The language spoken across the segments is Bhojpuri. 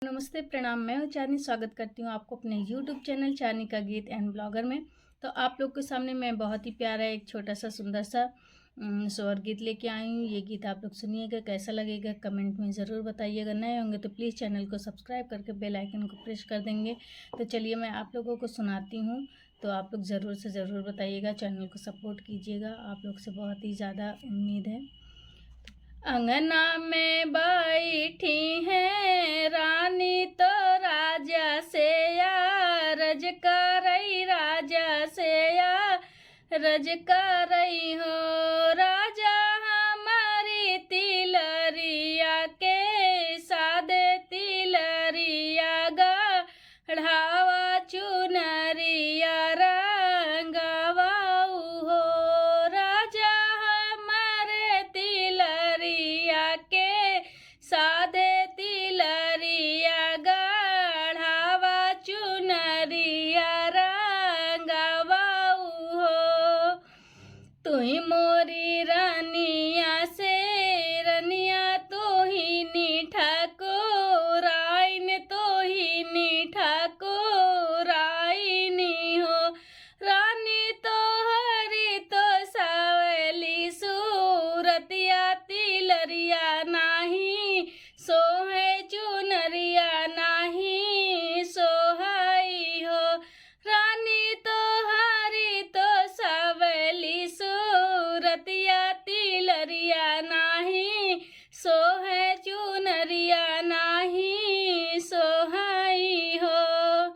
नमस्ते, प्रणाम। मैं हूँ चाँदनी, स्वागत करती हूँ आपको अपने यूट्यूब चैनल चाँदनी का गीत एंड ब्लॉगर में। तो आप लोग के सामने मैं बहुत ही प्यारा एक छोटा-सा सुंदर-सा स्वर गीत लेके आई हूँ। ये गीत आप लोग सुनिएगा, कैसा लगेगा कमेंट में ज़रूर बताइएगा। नए होंगे तो प्लीज़ चैनल को सब्सक्राइब करके बेल आइकन को प्रेस कर देंगे। तो चलिए मैं आप लोगों को सुनाती हूँ, तो आप लोग ज़रूर से ज़रूर बताइएगा, चैनल को सपोर्ट कीजिएगा। आप लोग से बहुत ही ज़्यादा उम्मीद है। अंगना में बैठी है रानी तो राजा से रज करई, राजा से रज करई हो। राजा हमारी तिलरिया के सादे तिलरिया गढ़ावा चुनरिया रंगावा हो। राजा हमारे तिलरिया के सादे तिलरिया गढ़ावा चुनरिया रंगावा हो। तुही मोरी रानिया से रनिया तो ही नी ठाकुर आइन, तो ही नी ठाकुर आइनी हो। रानी तो हरी तो सावली सूरतिया तिलरिया नाही सोहे चुनरिया नाही सोहाई हो। रानी तो हरी तो सावली सूरतिया तिलरिया नाही सोहे चुनरिया नाही सोहाई हो।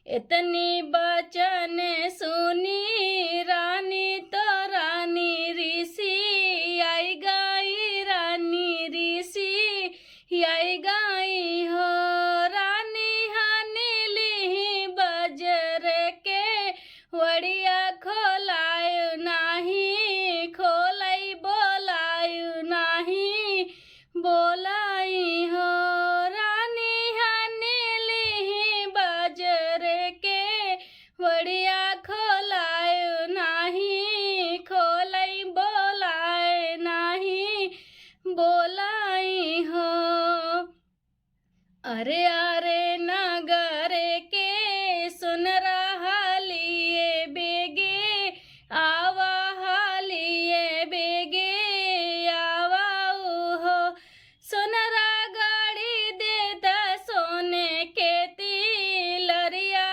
इतनी बचन सुनी रानी तो रानी ऋषि आई गई, रानी ऋषि आई गई हो। रानी हानि ली बजर के वड़िया खोलायु नाही, खोलाई बोलायु नाही बोलाई हो। रानी हानि ली बजर के वड़िया खोलायु नाही, खोलाई बोलाय नाही बोलाई हो। अरे अरे नगरे के सुन रहा लिए बेगे आवा हालिए बेगे आवा हो। सुनरा गाड़ी देता सोने के तिलरिया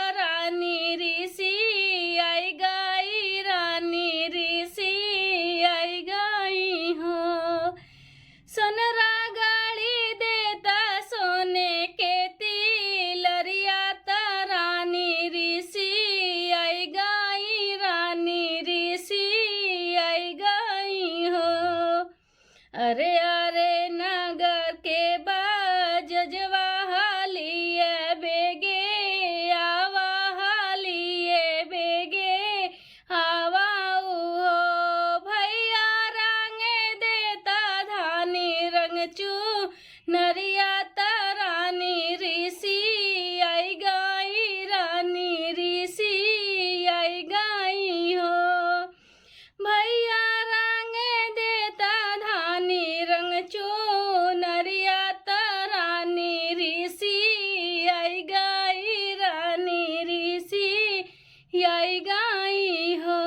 रानी ऋषि आई गई, रानी ऋषि आई गई हो। सुनरा गाड़ी देता सोने के तिलरिया रानी ऋषि आई गई, रानी ऋषि आई गई हो। अरे अरे नगर के बाजवा हालिए बेगे आवा हालिए बेगे आवा हो। भैया रंगे देता धानी रंग चू नरिया रानी ऋषि आई गई, रानी ऋषि आई गई हो। भैया रंगे देता धानी रंग चू नरिया रानी ऋषि आई गई, रानी ऋषि आई गई हो।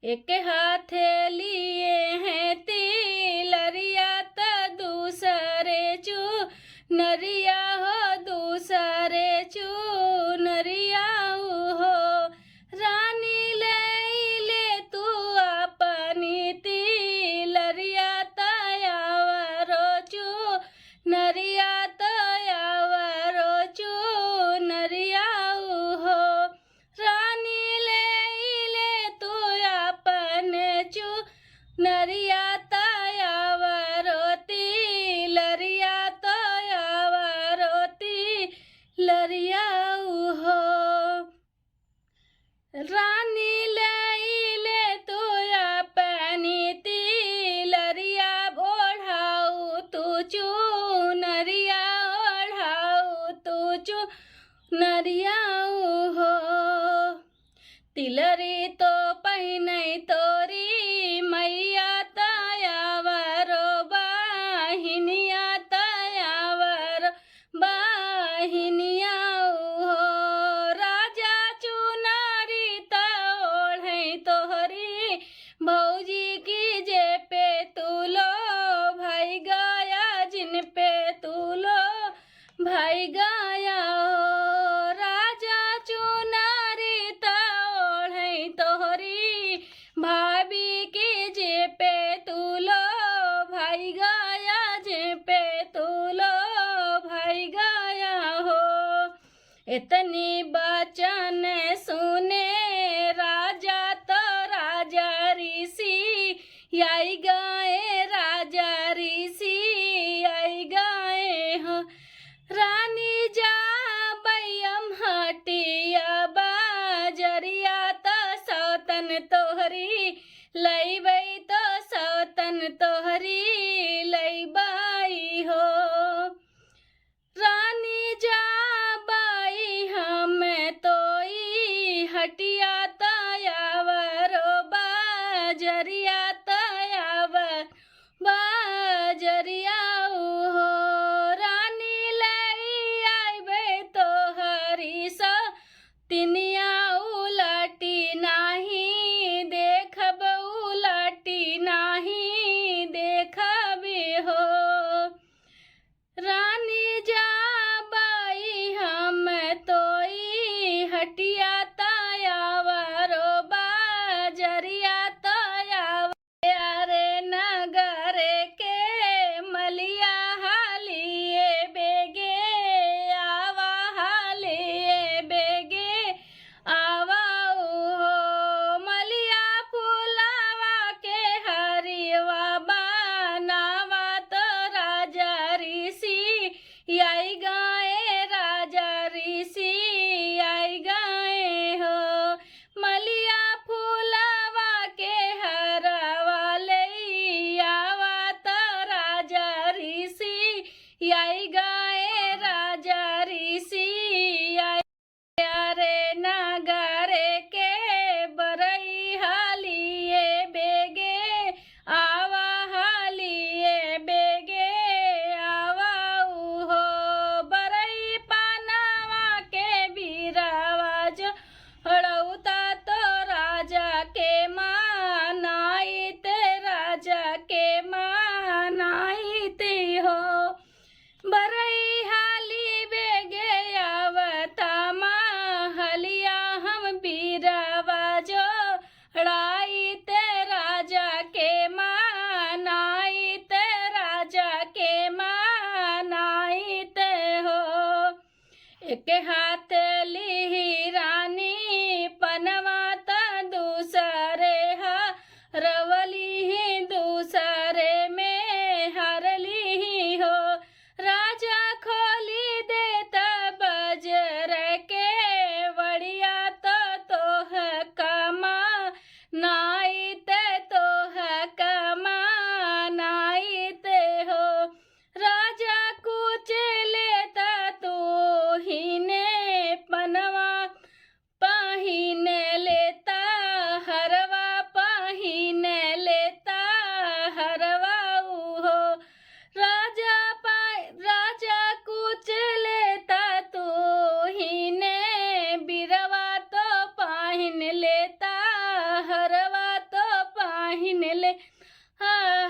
एक हाथे लिए हैं तिलरिया दूसरे चू नरिया हो, दूसरे चू नरिया हो। रानी ले तू अपनी तिलरिया तयावरो चू नरिया तयावरो चू नरिया हो। रानी ले तू अपन चू इतनी बचन सुने राजा तो राजा ऋषि आई गाए, राजा ऋषि आई गाए हो। रानी जा बैयम हटिया बाजरिया तो सौतन तोहरी लईबई, तो सौतन तोहरी लईबाई हो। रानी जा बाई हम तोई हटिया तयावरो बाजरिया तयावर बाजरिया हो। रानी लई आइबे तोहरी सो तिनिया उलटी नाही देखब, उलटी नाही देखबे हो। रानी जा बाई हम तोई हटिया तयावरो बाजरिया तयावर। अरे नगर के मलिया हालिए बेगे आवा, हालिए बेगे आवा हो। मलिया फुलावा के हरिवा बनावा तो राजा ऋषि आई गाए, राजा ऋषि आई गाए हो। मलिया फूलावा के हरवा ले आवा तो राजा ऋषि आई गाए, राजा ऋषि आई। अरे नगर के बरई हालिए बेगे आवा, हालिए बेगे आवा हो। बरई पानवा के बीरावा जो हड़ौता तो राजा के मानाई ते, राजा के मानाई ते हो। बरई हाली बेगे आवता हलिया हम बीरावा जो हड़ाई ते, राजा के मानाई ते, राजा के मानाई ते हो। एक हाथ ली रानी पनवा त दूसरे हरवली, दूसरे में हरली हो। राजा खोली देता बजर के वड़िया तो तोह कमा नाई ते, तोह कमा नाई ते हो। राजा कुछ लेता तो ही ने पनवा पाहीन लेता, हरवा पाहीन लेता हरवा हो। राजा कुछ लेता तो ही ने बिरवा तो पाहीन लेता, हरवा तो पाहीन ले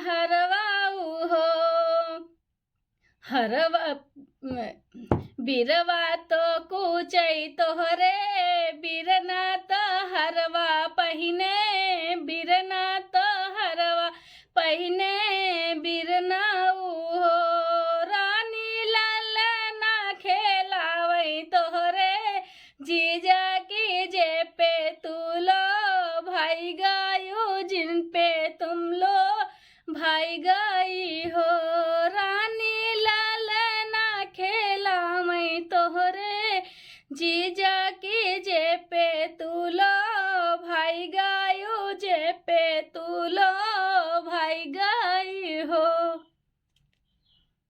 हरवा हो। हरवा बिरवा तो कुचई तोहरे बिरना तो हरवा पहिने, बिरना तो हरवा पहिने बिरना हो। रानी लाल ना खेलावई तोहरे जीजा की जे पे तू लो भाई गायो, जिन पे तुम लो भाई गाई हो। रानी लाल ना खेलावई तोहरे जीजा की जे